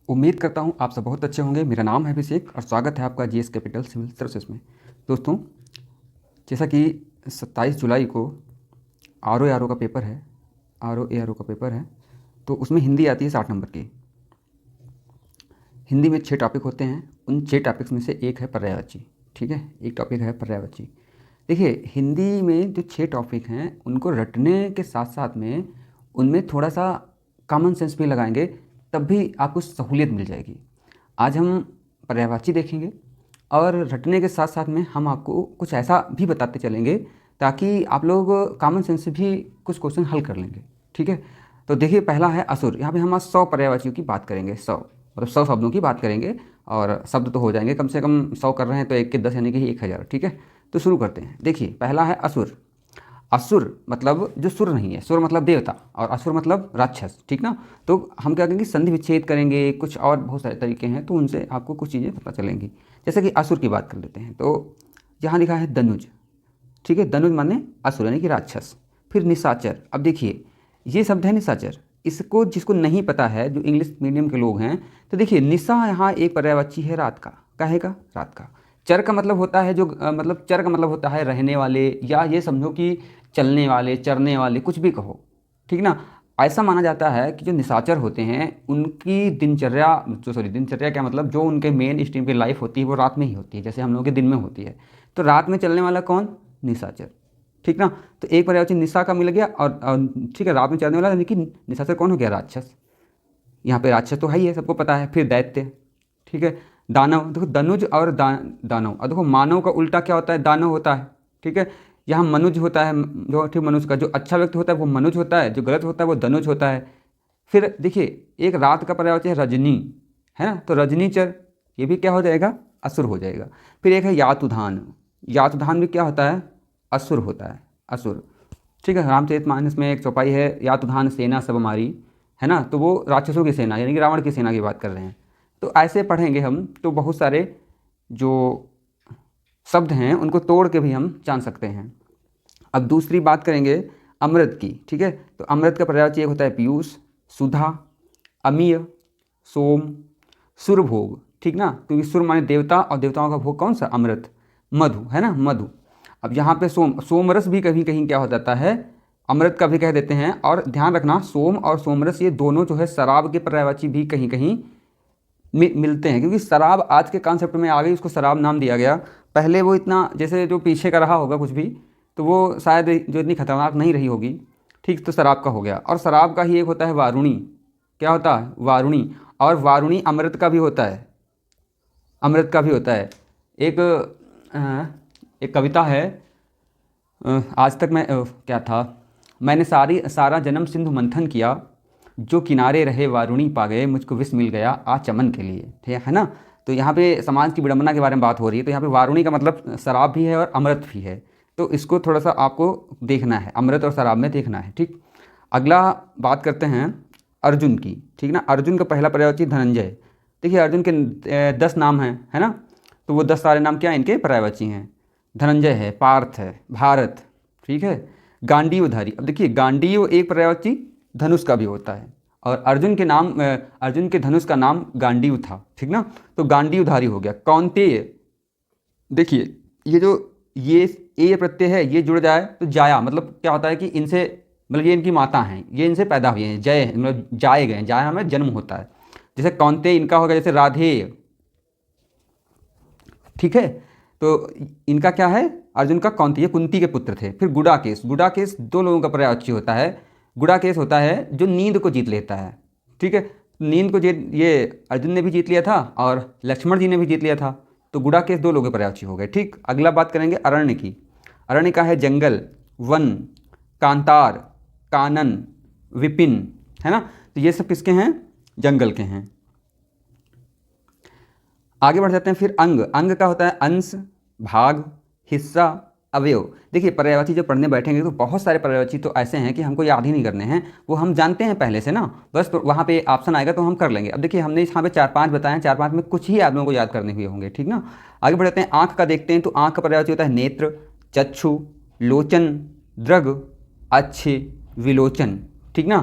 उम्मीद करता हूँ आप सब बहुत अच्छे होंगे। मेरा नाम है अभिषेक और स्वागत है आपका जीएस कैपिटल सिविल सर्विसेज में। दोस्तों, जैसा कि 27 जुलाई को आर ओ का पेपर है, RO का पेपर है, तो उसमें हिंदी आती है 60 नंबर की। हिंदी में 6 टॉपिक होते हैं। उन 6 टॉपिक्स में से एक है पर्यायवाची। ठीक है, एक टॉपिक है पर्यायवाची। देखिए, हिंदी में जो 6 टॉपिक हैं उनको रटने के साथ साथ में उनमें थोड़ा सा कॉमन सेंस भी लगाएंगे, तब भी आपको सहूलियत मिल जाएगी। आज हम पर्यायवाची देखेंगे और रटने के साथ साथ में हम आपको कुछ ऐसा भी बताते चलेंगे ताकि आप लोग कॉमन सेंस से भी कुछ क्वेश्चन हल कर लेंगे। ठीक है, तो देखिए, पहला है असुर। यहाँ पे हम आज 100 पर्यायवाचियों की बात करेंगे। 100 मतलब 100 शब्दों की बात करेंगे और शब्द तो हो जाएंगे, कम से कम 100 कर रहे हैं तो 1 के 10 यानी कि 1000। ठीक है, तो शुरू करते हैं। देखिए, पहला है असुर। असुर मतलब जो सुर नहीं है, सुर मतलब देवता और असुर मतलब राक्षस। ठीक ना, तो हम क्या करेंगे, संधि विच्छेद करेंगे, कुछ और बहुत सारे तरीके हैं, तो उनसे आपको कुछ चीज़ें पता चलेंगी। जैसे कि असुर की बात कर लेते हैं, तो यहाँ लिखा है दनुज। ठीक है, दनुज माने असुर यानी कि राक्षस। फिर निशाचर। अब देखिए, ये शब्द है निशाचर। इसको जिसको नहीं पता है, जो इंग्लिश मीडियम के लोग हैं, तो देखिए, निशा यहाँ एक पर्यायवाची है रात का। काहे का? रात का। चर का मतलब होता है जो मतलब चर का मतलब होता है रहने वाले, या ये समझो कि चलने वाले, चरने वाले, कुछ भी कहो। ठीक ना, ऐसा माना जाता है कि जो निशाचर होते हैं उनकी दिनचर्या, जो सॉरी दिनचर्या क्या मतलब, जो उनके मेन स्ट्रीम की लाइफ होती है वो रात में ही होती है, जैसे हम लोगों के दिन में होती है। तो रात में चलने वाला कौन? निशाचर। ठीक ना, तो एक पर्यायवाची निशा का मिल गया और ठीक है, रात में चलने वाला यानी कि निशाचर कौन हो गया? राक्षस। यहाँ पे राक्षस तो है ही है, सबको पता है। फिर दैत्य। ठीक है, दानव। देखो, दनुज और दानव। और देखो, मानव का उल्टा क्या होता है? दानव होता है। ठीक है, यहाँ मनुज होता है, जो ठीक मनुष्य का जो अच्छा व्यक्ति होता है वो मनुज होता है, जो गलत होता है वो दनुज होता है। फिर देखिए, एक रात का पर्यायवाची है रजनी, है ना, तो रजनीचर, ये भी क्या हो जाएगा? असुर हो जाएगा। फिर एक है यातुधान। यातुधान भी क्या होता है? असुर होता है, असुर। ठीक है, रामचरितमानस में एक चौपाई है, यातुधान सेना सब हमारी, है ना, तो वो राक्षसों की सेना यानी कि रावण की सेना की बात कर रहे हैं। तो ऐसे पढ़ेंगे हम तो बहुत सारे जो शब्द हैं उनको तोड़ के भी हम जान सकते हैं। अब दूसरी बात करेंगे अमृत की। ठीक है, तो अमृत का पर्यायवाची एक होता है पीयूष, सुधा, अमीय, सोम, सुरभोग। ठीक ना, क्योंकि सुर माने देवता और देवताओं का भोग कौन सा? अमृत। मधु, है ना, मधु। अब यहाँ पे सोमरस भी कहीं कहीं क्या हो जाता है? अमृत का भी कह देते हैं। और ध्यान रखना, सोम और सोमरस ये दोनों जो है शराब के पर्यायवाची भी कहीं कहीं मिलते हैं, क्योंकि शराब आज के कॉन्सेप्ट में आ गई, उसको शराब नाम दिया गया। पहले वो इतना जैसे जो पीछे का रहा होगा कुछ भी, तो वो शायद जो इतनी खतरनाक नहीं रही होगी। ठीक, तो शराब का हो गया। और शराब का ही एक होता है वारुणी। क्या होता है? वारुणी। और वारुणी अमृत का भी होता है, अमृत का भी होता है। एक एक कविता है, आज तक मैं क्या था, मैंने सारा जन्म सिंधु मंथन किया, जो किनारे रहे वारुणी पा गए, मुझको विष मिल गया आ चमन के लिए। ठीक है ना, तो यहाँ पे समाज की विडंबना के बारे में बात हो रही है, तो यहाँ पे वारुणी का मतलब शराब भी है और अमृत भी है, तो इसको थोड़ा सा आपको देखना है, अमृत और शराब में देखना है। ठीक, अगला बात करते हैं अर्जुन की। ठीक ना, अर्जुन का पहला पर्यायवाची धनंजय। देखिए, अर्जुन के 10 नाम हैं, है ना, तो वो 10 सारे नाम क्या हैं? इनके पर्यायवाची हैं। धनंजय है, पार्थ है, भारत। ठीक है, गांडीवधारी। अब देखिए, गांडीव एक पर्यायवाची धनुष का भी होता है, और अर्जुन के नाम अर्जुन के धनुष का नाम गांडीव था। ठीक ना, तो गांडीवधारी हो गया। कौंतेय। देखिए, ये जो ये ए प्रत्यय है, ये जुड़ जाए तो जाया मतलब क्या होता है कि इनसे मतलब ये इनकी माता हैं, ये इनसे पैदा हुए हैं। जय मतलब जाए गए, जाया में जन्म होता है। जैसे कौंतेय इनका होगा, जैसे राधेय। ठीक है, तो इनका क्या है? अर्जुन का कौंती, ये कुंती के पुत्र थे। फिर गुडाकेश। गुडाकेश 2 लोगों का पर्यायवाची होता है। गुडाकेश होता है जो नींद को जीत लेता है। ठीक है, नींद को जीत, ये अर्जुन ने भी जीत लिया था और लक्ष्मण जी ने भी जीत लिया था, तो गुडाकेश 2 लोगों के पर्यायवाची हो गए। ठीक, अगला बात करेंगे अरण्य की। अरण्य का है जंगल, वन, कांतार, कानन, विपिन, है ना, तो ये सब किसके हैं? जंगल के हैं। आगे बढ़ जाते हैं। फिर अंग। अंग का होता है अंश, भाग, हिस्सा, अवयव। देखिए, पर्यायवाची जब पढ़ने बैठेंगे तो बहुत सारे पर्यायवाची तो ऐसे हैं कि हमको याद ही नहीं करने हैं, वो हम जानते हैं पहले से ना, बस तो वहाँ पे ऑप्शन आएगा तो हम कर लेंगे। अब देखिए, हमने यहाँ पे 4-5 बताए हैं, 4-5 में कुछ ही आप लोगों को याद करने हुए होंगे। ठीक ना, आगे बढ़ते हैं। आँख का देखते हैं, तो आँख का पर्यायवाची होता है नेत्र, चक्षु, लोचन, दृग, अच्छे, विलोचन। ठीक ना,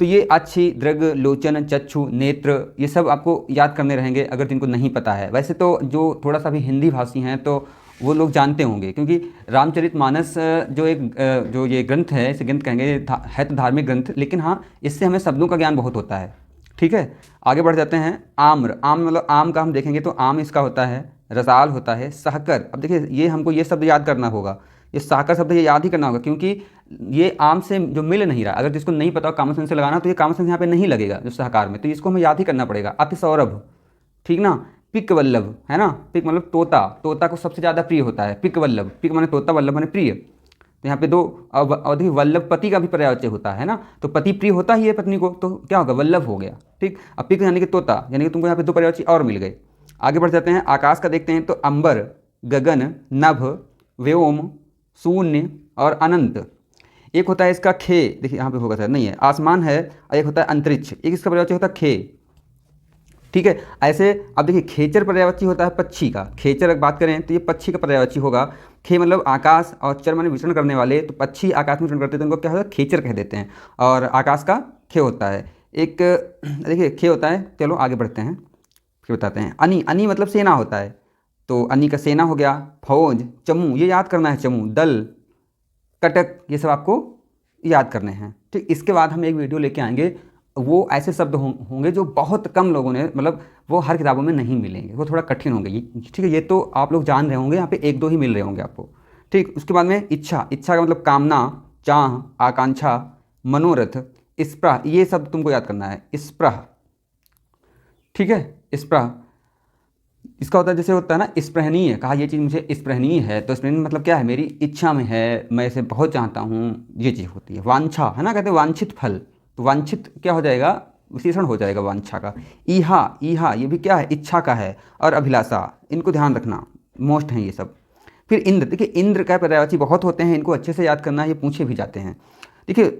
तो ये अच्छी, दृग, लोचन, चक्षु, नेत्र, ये सब आपको याद करने रहेंगे अगर जिनको नहीं पता है। वैसे तो जो थोड़ा सा भी हिंदी भाषी हैं तो वो लोग जानते होंगे, क्योंकि रामचरितमानस जो ये ग्रंथ है, इसे ग्रंथ कहेंगे, है तो धार्मिक ग्रंथ, लेकिन हाँ इससे हमें शब्दों का ज्ञान बहुत होता है। ठीक है, आगे बढ़ जाते हैं। आम्र, आम मतलब आम का हम देखेंगे तो आम इसका होता है, रसाल होता है, सहकर। अब देखिए ये हमको ये शब्द याद करना होगा, ये सहकर शब्द ये याद ही करना होगा, क्योंकि ये आम से जो मिल नहीं रहा, अगर जिसको नहीं पता कॉमन सेंस से लगाना तो ये कॉमन सेंस यहाँ पे नहीं लगेगा जो सहकार में, तो इसको हमें याद ही करना पड़ेगा। अति सौरभ, ठीक ना। पिक वल्लभ है ना, पिक मतलब तोता, तोता को सबसे ज़्यादा प्रिय होता है। पिक वल्लभ, पिक माने तोता, वल्लभ माने प्रिय, तो यहाँ पे दो। और देखिए वल्लभ पति का भी पर्यायवाची होता है ना, तो पति प्रिय होता ही है पत्नी को, तो क्या होगा, वल्लभ हो गया। ठीक, अब पिक यानी कि तोता, यानी कि तुमको यहाँ पे दो पर्यायवाची और मिल गए। आगे बढ़ जाते हैं, आकाश का देखते हैं तो अंबर, गगन, नभ, व्योम, शून्य और अनंत। एक होता है इसका खे, देखिए यहाँ पे होगा सर नहीं है, आसमान है, और एक होता है अंतरिक्ष, एक इसका पर्यायवाची होता है खे। ठीक है, ऐसे अब देखिए खेचर पर्यायवाची होता है पक्षी का, खेचर अगर बात करें तो ये पक्षी का पर्यायवाची होगा। खे मतलब आकाश, और चर माने विचरण करने वाले, तो पक्षी आकाश में विचरण करते हैं तो उनको क्या होता है, खेचर कह देते हैं, और आकाश का खे होता है। एक देखिए खे होता है, चलो आगे बढ़ते हैं फिर बताते हैं। अनी, अनी मतलब सेना होता है, तो अनी का सेना हो गया। फौज, चमू ये याद करना है, चमू, दल, कटक, ये सब आपको याद करने हैं। ठीक, इसके बाद हम एक वीडियो लेके आएंगे, वो ऐसे शब्द होंगे जो बहुत कम लोगों ने, मतलब वो हर किताबों में नहीं मिलेंगे, वो थोड़ा कठिन होंगे। ठीक है, ये तो आप लोग जान रहे होंगे, यहाँ पे एक दो ही मिल रहे होंगे आपको। ठीक, उसके बाद में इच्छा, इच्छा का मतलब कामना, चाह, आकांक्षा, मनोरथ, स्प्रह, ये सब तुमको याद करना है। स्प्रह, ठीक है, स्प्रह इसका होता है, जैसे होता है ना स्पृहणीय, कहा ये चीज़ मुझे स्पृहणीय है, तो स्पृहणीय मतलब क्या है, मेरी इच्छा में है, मैं इसे बहुत चाहता हूँ, ये चीज़ होती है। वांछा है ना, कहते हैं वांछित फल, तो वांछित क्या हो जाएगा, विशेषण हो जाएगा वांछा का। ईहा, ईहा ये भी क्या है, इच्छा का है। और अभिलाषा, इनको ध्यान रखना, मोस्ट हैं ये सब। फिर इंद्र, देखिए इंद्र का पर्यायवाची बहुत होते हैं, इनको अच्छे से याद करना है, ये पूछे भी जाते हैं। देखिए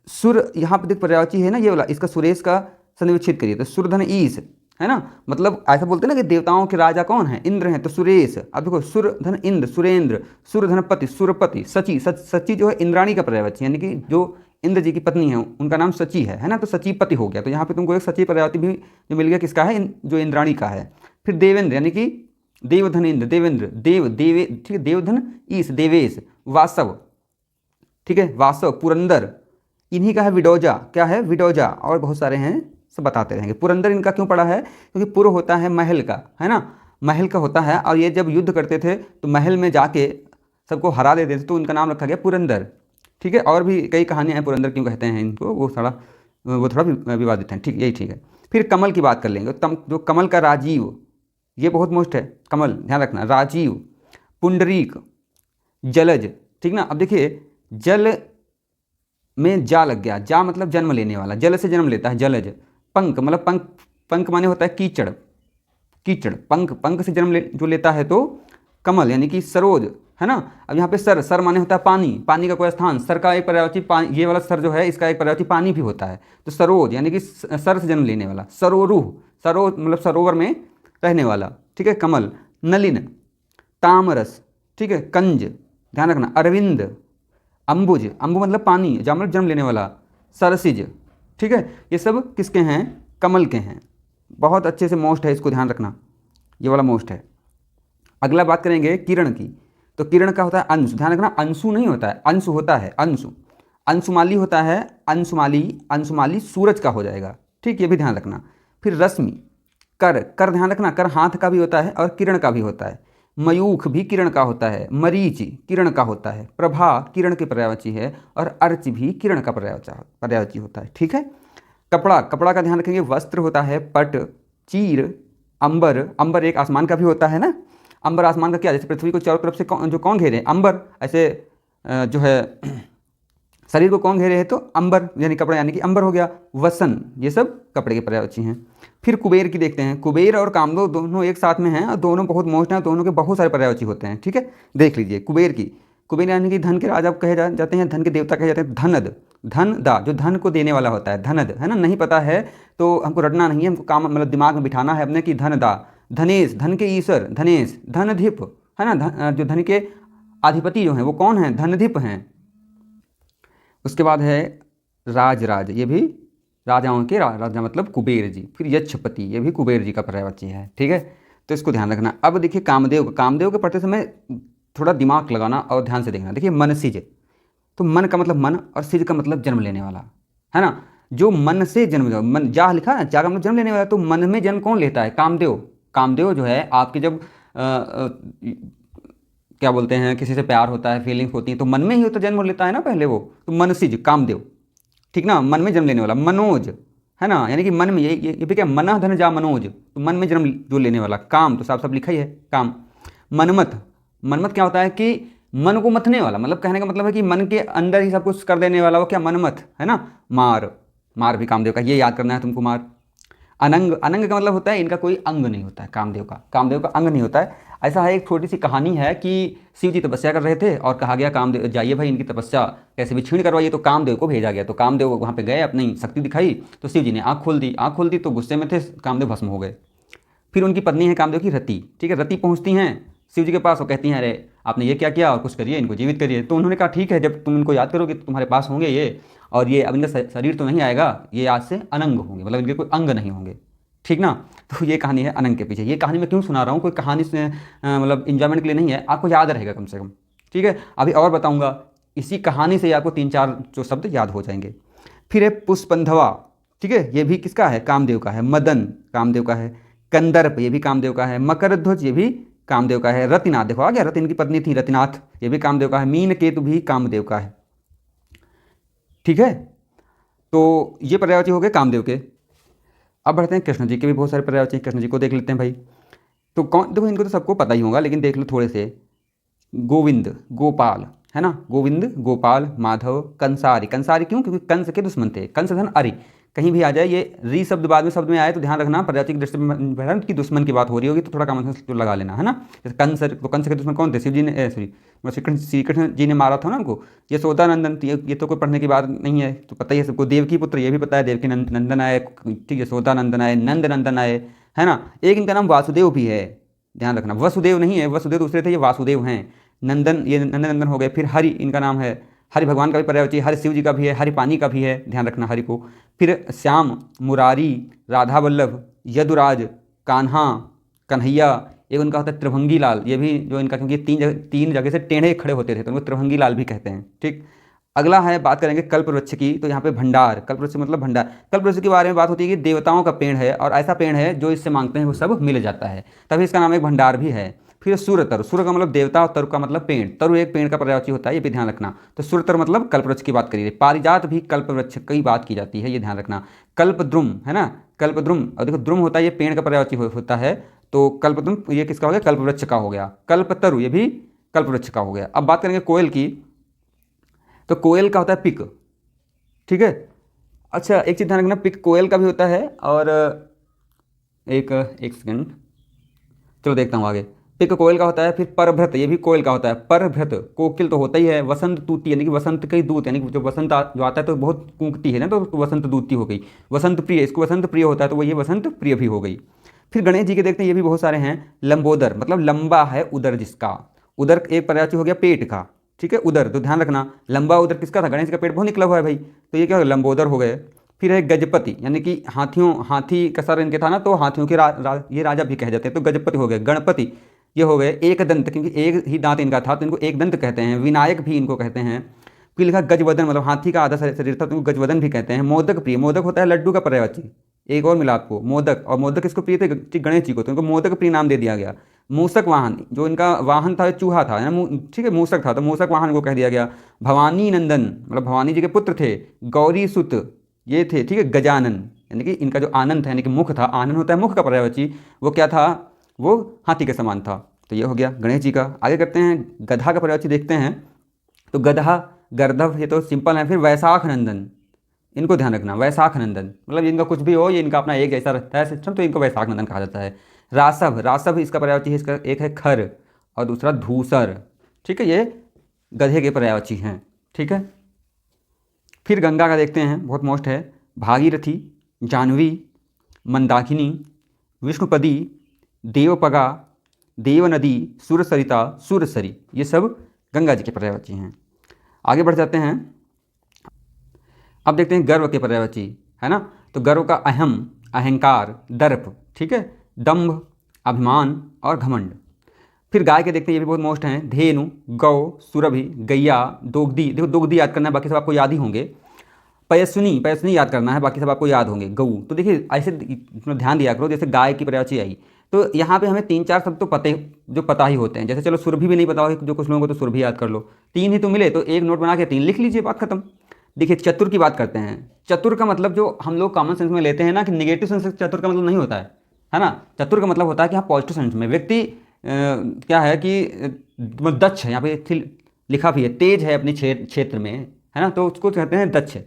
सुर, यहाँ पे देख पर्यायवाची है ना ये वाला, इसका सुरेश का सन्निविच्छेद करिए तो सुरधन ईश है ना, मतलब ऐसा बोलते हैं ना कि देवताओं के राजा कौन है, इंद्र हैं, तो सुरेश। अब देखो सुरधन इंद्र, सुरेंद्र, सुरधन पति, सुरपति, सची, सची जो है इंद्राणी का पर्यायवाची, यानी कि जो इंद्र जी की पत्नी है उनका नाम सची है ना, तो सचीपति हो गया। तो यहाँ पे तुमको एक सची पर्यायवाची भी जो मिल गया, किसका है, जो इंद्राणी का है। फिर देवेंद्र, यानी कि देवधन इंद्र, देवेंद्र, देवे, ठीक है, देवधन ईश, देवेश, वासव, ठीक है, वासव, पुरंदर, इन्हीं का है विडोजा, क्या है, विडोजा, और बहुत सारे हैं, सब बताते रहेंगे। पुरंदर इनका क्यों पड़ा है, क्योंकि पुर होता है महल का, है ना, महल का होता है, और ये जब युद्ध करते थे तो महल में जाके सबको हरा देते थे, तो उनका नाम रखा गया पुरंदर। ठीक है, और भी कई कहानियाँ हैं, पुरंदर क्यों कहते हैं इनको, वो थोड़ा विवादित हैं। ठीक, यही ठीक है। फिर कमल की बात कर लेंगे, जो कमल का राजीव, ये बहुत मोस्ट है, कमल ध्यान रखना, राजीव, पुंडरीक, जलज, ठीक ना। अब देखिए जल में जा लग गया, जा मतलब जन्म लेने वाला, जल से जन्म लेता है, जलज। पंख मतलब पंख, पंख माने होता है कीचड़, कीचड़, पंख, पंख से जन्म जो लेता है तो कमल, यानी कि सरोज, है ना। अब यहाँ पे सर, सर माने होता है पानी, पानी का कोई स्थान, सर का एक पर्यायवाची पानी, ये वाला सर जो है इसका एक पर्यायवाची पानी भी होता है, तो सरोज यानी कि सर से जन्म लेने वाला। सरोरुह, सरोज मतलब सरोवर में रहने वाला, ठीक है, कमल। नलिन, तामरस, ठीक है, कंज, ध्यान रखना। अरविंद, अंबुज, अंबु मतलब पानी, जामल जन्म लेने वाला। सरसिज, ठीक है, ये सब किसके हैं, कमल के हैं। बहुत अच्छे से मोस्ट है, इसको ध्यान रखना, ये वाला मोस्ट है। अगला बात करेंगे किरण की, तो किरण का होता है अंशु, ध्यान रखना, अंशु नहीं होता है, अंशु होता है, अंशु। अंशुमाली होता है, अंशुमाली, अंशुमाली सूरज का हो जाएगा, ठीक, ये भी ध्यान रखना। फिर रश्मि, कर, कर ध्यान रखना, कर हाथ का भी होता है और किरण का भी होता है। मयूख भी किरण का होता है, मरीचि किरण का होता है, प्रभा किरण के पर्यायवाची है, और अर्च भी किरण का पर्यायवाची होता है। ठीक है, कपड़ा, कपड़ा का ध्यान रखेंगे, वस्त्र होता है, पट, चीर, अंबर, अंबर एक आसमान का भी होता है ना, अंबर आसमान का क्या, जैसे पृथ्वी को चारों तरफ से कौन घेरे, अंबर, ऐसे जो है शरीर को कौन घेरे है, तो अंबर, यानी कपड़ा, यानी कि अंबर हो गया। वसन, ये सब कपड़े के पर्यायवाची हैं। फिर कुबेर की देखते हैं, कुबेर और कामदेव दोनों एक साथ में हैं, और दोनों बहुत मोस्ट हैं, दोनों के बहुत सारे पर्यायवाची होते हैं। ठीक है, देख लीजिए कुबेर की, कुबेर यानी कि धन के राजा कहे जाते हैं, धन के देवता कहे जाते हैं। धनद, धन दा, जो धन को देने वाला होता है, धनद, है ना, नहीं पता है तो हमको रटना नहीं है, हमको काम मतलब दिमाग में बिठाना है अपने कि धन दा। धनेश, धन के ईश्वर धनेश। धनधिप, है ना, जो धन के अधिपति जो हैं वो कौन हैं, धनधिप हैं। उसके बाद है राज, राज ये भी राजाओं के राजा मतलब कुबेर जी। फिर यक्षपति, ये भी कुबेर जी का पर्यायवाची है, ठीक है। तो इसको ध्यान रखना। अब देखिए कामदेव, कामदेव के पढ़ते समय थोड़ा दिमाग लगाना और ध्यान से देखना। देखिए मनसिज, तो मन का मतलब मन और सिज का मतलब जन्म लेने वाला, है ना। जो मन से जन्म, मन जा लिखा ना, जा का मतलब जन्म लेने वाला, तो मन में जन्म कौन लेता है? कामदेव। कामदेव जो है आपके जब क्या बोलते हैं, किसी से प्यार होता है, फीलिंग्स होती हैं, तो मन में ही तो जन्म लेता है ना पहले वो, तो मनसिज कामदेव, ठीक ना, मन में जन्म लेने वाला। मनोज, है ना, यानी कि मन में, ये भी क्या, मना धन जा मनोज, तो मन में जन्म जो लेने वाला। काम तो साफ साफ लिखा ही है, काम। मनमथ, मनमथ क्या होता है कि मन को मथने वाला, मतलब कहने का मतलब है कि मन के अंदर ही सब कुछ कर देने वाला, वो क्या, मनमथ, है ना। मार, मार भी कामदेव का, ये याद करना है तुमको, मार। अनंग, अनंग का मतलब होता है इनका कोई अंग नहीं होता है, कामदेव का अंग नहीं होता है। ऐसा है, एक छोटी सी कहानी है कि शिव जी तपस्या कर रहे थे और कहा गया कामदेव जाइए भाई इनकी तपस्या कैसे भी छीण करवाइए, तो कामदेव को भेजा गया। तो कामदेव वहाँ पे गए, अपनी शक्ति दिखाई, तो शिव जी ने आँख खोल दी, आँख खोल दी तो गुस्से में थे, कामदेव भस्म हो गए। फिर उनकी पत्नी है कामदेव की रति, ठीक है, रति पहुँचती हैं शिव जी के पास और कहती हैं अरे आपने ये क्या किया, और कुछ करिए, इनको जीवित करिए। तो उन्होंने कहा ठीक है, जब तुम इनको याद करोगे तो तुम्हारे पास होंगे ये, और ये अब इनका शरीर तो नहीं आएगा, ये आज से अनंग होंगे, मतलब इनके कोई अंग नहीं होंगे, ठीक ना। तो ये कहानी है अनंग के पीछे। ये कहानी मैं क्यों सुना रहा हूँ, कोई कहानी से मतलब इंजॉयमेंट के लिए नहीं है, आपको याद रहेगा कम से कम, ठीक है। अभी और बताऊँगा, इसी कहानी से आपको 3-4 जो शब्द याद हो जाएंगे। फिर है पुष्पंधवा, ठीक है, ये भी किसका है, कामदेव का है। मदन कामदेव का है। कंदर्प, ये भी कामदेव का है। मकरध्वज, ये भी कामदेव का है। रतिनाथ, देखो आ गया, रति इनकी पत्नी थी, रतिनाथ, ये भी कामदेव का है। मीन केतु भी कामदेव का है, ठीक है। तो ये पर्यायवाची हो गए कामदेव के। अब बढ़ते हैं कृष्ण जी के, भी बहुत सारे पर्यायवाची हैं, कृष्ण जी को देख लेते हैं भाई। तो कौन, देखो इनको तो सबको पता ही होगा, लेकिन देख लो थोड़े से। गोविंद, गोपाल, है ना, गोविंद, गोपाल, माधव, कंसारी। कंसारी क्यों, क्योंकि कंस के दुश्मन थे, कंस धन अरि, कहीं भी आ जाए ये री शब्द बाद में शब्द में आए तो ध्यान रखना, पर्यायवाची की दृष्टि में की दुश्मन की बात हो रही होगी तो थोड़ा कॉमन सेंस तो लगा लेना, है ना। जैसे कंस, तो कंस के दुश्मन कौन थे, शिव जी ने, सॉरी श्री कृष्ण जी ने मारा था ना उनको। यशोदानंदन, ये तो कोई पढ़ने की बात नहीं है, तो पता ही है सबको। देवकी पुत्र, ये भी पता है, देवकी नंदन आए, ठीक, यशोदानंदन आए, नंद नंदन आए, है ना। एक इनका नाम वासुदेव भी है, ध्यान रखना, वसुदेव नहीं है, वसुदेव दूसरे थे, ये वासुदेव हैं। नंदन, ये नंदन नंदन हो गए। फिर हरि इनका नाम है, हरि भगवान का भी पर्यायवाची, हरि शिव जी का भी है, हरि पानी का भी है, ध्यान रखना हरि को। फिर श्याम, मुरारी, राधा वल्लभ, यदुराज, कान्हा, कन्हैया। एक उनका होता है त्रिभंगी लाल, ये भी जो इनका, क्योंकि तीन जगह से टेढ़े खड़े होते थे तो उनको त्रिभंगी लाल भी कहते हैं, ठीक। अगला है, बात करेंगे कल्पवृक्ष की, तो यहाँ पे भंडार, कल्पवृक्ष मतलब भंडार। कल्पवृक्ष के बारे में बात होती है कि देवताओं का पेड़ है और ऐसा पेड़ है जो इससे मांगते हैं वो सब मिल जाता है, तभी इसका नाम एक भंडार भी है। फिर सुरतर, सुर का मतलब देवता और तरु का मतलब पेड़, तरु एक पेड़ का पर्यायवाची होता है, ये भी ध्यान रखना। तो सुरतर मतलब कल्पवृक्ष की बात करिए। पारिजात भी कल्पवृक्ष की बात की जाती है, ये ध्यान रखना। कल्पद्रुम, है ना, कल्पद्रुम, और देखो द्रुम होता है ये पेड़ का पर्यायवाची होता है, तो कल्पद्रुम ये किसका हो गया, कल्पवृक्ष का हो गया। कल्पतरु, ये भी कल्पवृक्ष का हो गया। अब बात करेंगे कोयल की, तो कोयल का होता है पिक, ठीक है। अच्छा एक चीज़ ध्यान रखना, पिक कोयल का भी होता है, और एक एक सेकंड, चलो देखता हूँ आगे। पिक कोयल का होता है। फिर परभृत, ये भी कोयल का होता है। परभृत, कोकिल तो होता ही है। वसंत दूती, यानी कि वसंत का ही दूत, यानी कि जो वसंत जो आता है तो बहुत कूकती है ना, तो वसंत दूती हो गई। वसंत प्रिय, इसको वसंत प्रिय होता है तो वो ये वसंत प्रिय भी हो गई। फिर गणेश जी के देखते हैं, ये भी बहुत सारे हैं। लंबोदर मतलब लंबा है उदर जिसका, उदर एक पर्यायवाची हो गया पेट का, ठीक है, उदर, तो ध्यान रखना लंबा उदर किसका था, गणेश का पेट बहुत निकला हुआ है भाई, तो ये क्या हो, लंबोदर हो गए। फिर है गजपति, यानी कि हाथी का सर इनके था ना, तो हाथियों के ये राजा भी कह जाते हैं, तो गजपति हो गए। गणपति ये हो गए एक दंत, क्योंकि एक ही दांत इनका था तो इनको एक दंत कहते हैं। विनायक भी इनको कहते हैं। फिर लिखा गजवदन, मतलब हाथी का आधा शरीर था तो इनको गजवदन भी कहते हैं। मोदक प्रिय, मोदक होता है लड्डू का पर्यायवाची। एक और मिला आपको, मोदक, और मोदक किसको प्रिय थे, गणेश जी को, तो इनको मोदक प्रिय नाम दे दिया गया। मूसक वाहन, जो इनका वाहन था चूहा था, है ना, ठीक है, मूसक था तो मूसक वाहन को कह दिया गया। भवानी नंदन, मतलब भवानी जी के पुत्र थे। गौरी सुत ये थे, ठीक है। गजानन, यानी कि इनका जो आनंद था, यानी कि मुख था, आनंद होता है मुख का पर्यायवाची, वो क्या था, वो हाथी के समान था। तो ये हो गया गणेश जी का। आगे करते हैं, गधा का पर्यायवाची देखते हैं, तो गधा, गर्दभ, ये तो सिंपल है। फिर वैशाख नंदन, इनको ध्यान रखना, वैशाख नंदन मतलब इनका कुछ भी हो, ये इनका अपना एक जैसा रहता है सिस्टम, तो इनको वैशाख नंदन कहा जाता है। रासव, रासव इसका पर्यायवाची है, इसका एक है खर और दूसरा धूसर, ठीक है, ये गधे के पर्यायवाची हैं, ठीक है। फिर गंगा का देखते हैं, बहुत मोस्ट है। भागीरथी, जाह्नवी, मंदाकिनी, विष्णुपदी, देवपगा, देवनदी, सुरसरिता, सुरसरी, ये सब गंगा जी के पर्यायवाची हैं। आगे बढ़ जाते हैं, अब देखते हैं गर्व के पर्यायवाची, है ना। तो गर्व का अहम, अहंकार, दर्प, ठीक है, दंभ, अभिमान और घमंड। फिर गाय के देखते हैं, ये भी बहुत मोस्ट हैं, धेनु, गौ, सुरभि, गैया, दोग्धी, देखो दोग्धी याद करना है, बाकी सब आपको याद ही होंगे। पयस्विनी, पयस्विनी याद करना है, बाकी सब आपको याद होंगे। गऊ, तो देखिए ऐसे ध्यान दिया करो, जैसे गाय की पर्यायवाची आई तो यहाँ पे हमें 3-4 शब्द तो पता ही होते हैं। जैसे चलो सुरभि भी नहीं पता होगा जो कुछ लोगों को, तो सुरभि याद कर लो, 3 ही तो मिले, तो एक नोट बना के 3 लिख लीजिए, बात खत्म। देखिए चतुर की बात करते हैं। चतुर का मतलब जो हम लोग कॉमन सेंस में लेते हैं ना, कि निगेटिव सेंस से चतुर का मतलब नहीं होता है ना। चतुर का मतलब होता है कि हाँ पॉजिटिव सेंस में व्यक्ति क्या है कि दक्ष है, यहाँ पे लिखा भी है, तेज है अपने क्षेत्र में, है ना, तो उसको कहते हैं दक्ष।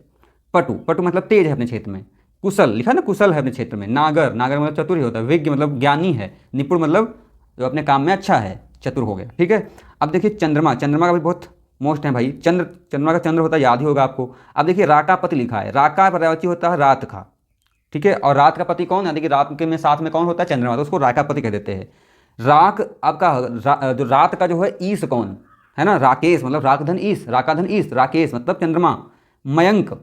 पटु, पटु मतलब तेज है अपने क्षेत्र में। कुशल, लिखा ना, कुशल है अपने क्षेत्र में। नागर, नागर मतलब चतुर ही होता है। विज्ञ मतलब ज्ञानी है। निपुण मतलब जो अपने काम में अच्छा है, चतुर हो गया, ठीक है। अब देखिए चंद्रमा, चंद्रमा का भी बहुत मोस्ट है भाई। चंद्रमा का चंद्र होता है, याद ही होगा आपको। अब देखिए राकापति लिखा है, राका पर्यायवाची होता है रात का, ठीक है, और रात का पति कौन है, देखिए रात के में साथ में कौन होता है, चंद्रमा, तो उसको राकापति कह देते हैं। राक आपका जो रात का जो है ईश कौन है ना, राकेश मतलब राकधन ईश, राकाधन ईश, राकेश मतलब चंद्रमा। मयंक,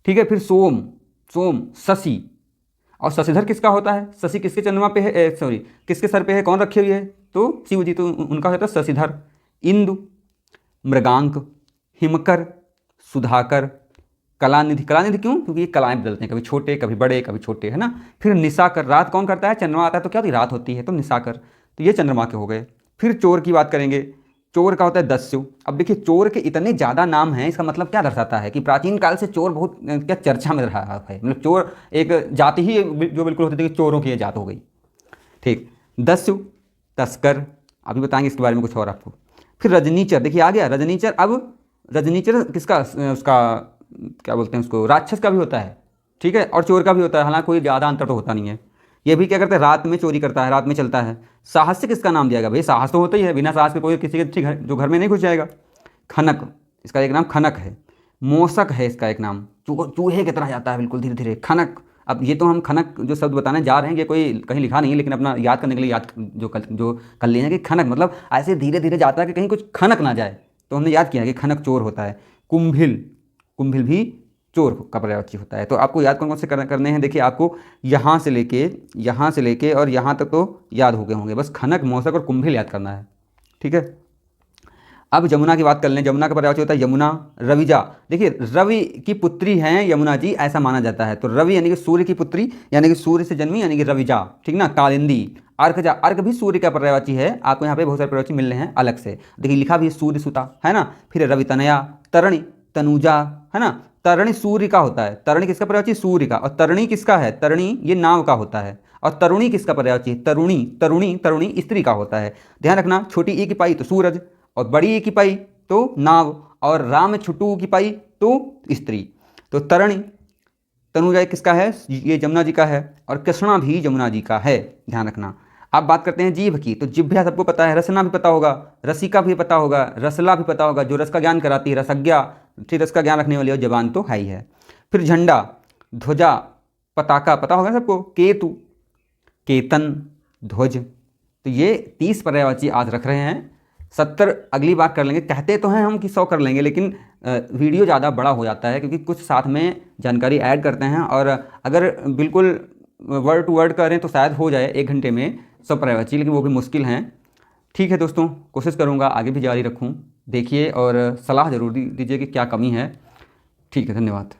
ठीक है। फिर सोम, सोम, शशि, और शशिधर किसका होता है, शशि किसके चंद्रमा पे है, सॉरी किसके सर पे है, कौन रखे हुए है, तो शिव जी, तो उनका होता है शशिधर। इंदु, मृगांक, हिमकर, सुधाकर, कलानिधि, कलानिधि क्यों, क्योंकि ये कलाएं बदलते हैं, कभी छोटे कभी बड़े कभी छोटे, है ना। फिर निशाकर, रात कौन करता है, चंद्रमा आता है तो क्या होती है, रात होती है, तो निशाकर, तो ये चंद्रमा के हो गए। फिर चोर की बात करेंगे, चोर का होता है दस्यु। अब देखिए चोर के इतने ज़्यादा नाम हैं, इसका मतलब क्या दर्शाता है कि प्राचीन काल से चोर बहुत क्या चर्चा में रहा है, मतलब चोर एक जाति ही जो बिल्कुल होती थी कि चोरों की ये जात हो गई, ठीक। दस्यु, तस्कर, अभी बताएंगे इसके बारे में कुछ और आपको। फिर रजनीचर, देखिए आ गया रजनीचर। अब रजनीचर किसका, उसका क्या बोलते हैं उसको, राक्षस का भी होता है, ठीक है, और चोर का भी होता है, हालांकि कोई ज़्यादा अंतर तो होता नहीं है। ये भी क्या करता है, रात में चोरी करता है, रात में चलता है। साहस से किसका नाम दिया गया, भाई साहस तो होता ही है, बिना साहस के कोई किसी के घर जो घर में नहीं घुस जाएगा। खनक, इसका एक नाम खनक है। मोसक है इसका एक नाम, चूहे की तरह जाता है बिल्कुल धीरे धीरे, खनक। अब ये तो हम खनक जो शब्द बताने जा रहे हैं, ये कोई कहीं लिखा नहीं है, लेकिन अपना याद करने के लिए याद जो कर लेना कि खनक मतलब ऐसे धीरे धीरे जाता है कि कहीं कुछ खनक ना जाए, तो हमने याद किया कि खनक चोर होता है। कुंभिल, कुंभिल भी चोर का पर्यायवाची होता है। तो आपको याद कौन कौन से करने हैं, देखिए आपको यहाँ से लेके और यहाँ तक तो याद हो गए होंगे, बस खनक, मोसक और कुंभिल याद करना है, ठीक है। अब जमुना की बात कर लें, जमुना का पर्यायवाची होता है यमुना, रविजा। देखिए रवि की पुत्री हैं यमुना जी, ऐसा माना जाता है, तो रवि यानी कि सूर्य की पुत्री, यानी कि सूर्य से जन्मी, यानी कि रविजा, ठीक ना। कालिंदी, अर्कजा, अर्क भी सूर्य का पर्यायवाची है, आपको यहाँ पे बहुत सारे पर्यायवाची मिल रहे हैं अलग से, देखिए लिखा भी है सूर्य सुता, है ना। फिर रवि तनया, तरणी, तनुजा, है ना। तरणी सूर्य का होता है, तरणी किसका पर्यायवाची, सूर्य का। और तरणी किसका है, तरणी ये नाव का होता है। और तरुणी किसका पर्यायवाची, तरुणी, तरुणी, तरुणी स्त्री का होता है। ध्यान रखना, छोटी ई की पाई तो सूरज, और बड़ी ई की पाई तो नाव, और राम छुटू की पाई तो स्त्री। तो तरणी, तनुजा किसका है, ये जमुना जी का है, और कृष्णा भी जमुना जी का है, ध्यान रखना। अब बात करते हैं जीभ की, तो जिभ्या सबको पता है, रसना भी पता होगा, रसिका भी पता होगा, रसला भी पता होगा, जो रस का ज्ञान कराती है, रसज्ञा, ठीक, रस का ज्ञान रखने वाली, और जबान तो है ही है। फिर झंडा, ध्वजा, पताका पता होगा सबको, केतु, केतन, ध्वज। तो ये 30 पर्यायवाची आज रख रहे हैं, 70 अगली बार कर लेंगे। कहते तो हैं हम कि 100 कर लेंगे, लेकिन वीडियो ज़्यादा बड़ा हो जाता है, क्योंकि कुछ साथ में जानकारी ऐड करते हैं, और अगर बिल्कुल वर्ड टू वर्ड करें तो शायद हो जाए 1 घंटे में 100 पर्यायवाची, लेकिन वो भी मुश्किल हैं। ठीक है दोस्तों, कोशिश करूँगा आगे भी जारी रखूँ, देखिए और सलाह ज़रूर दीजिए कि क्या कमी है। ठीक है, धन्यवाद।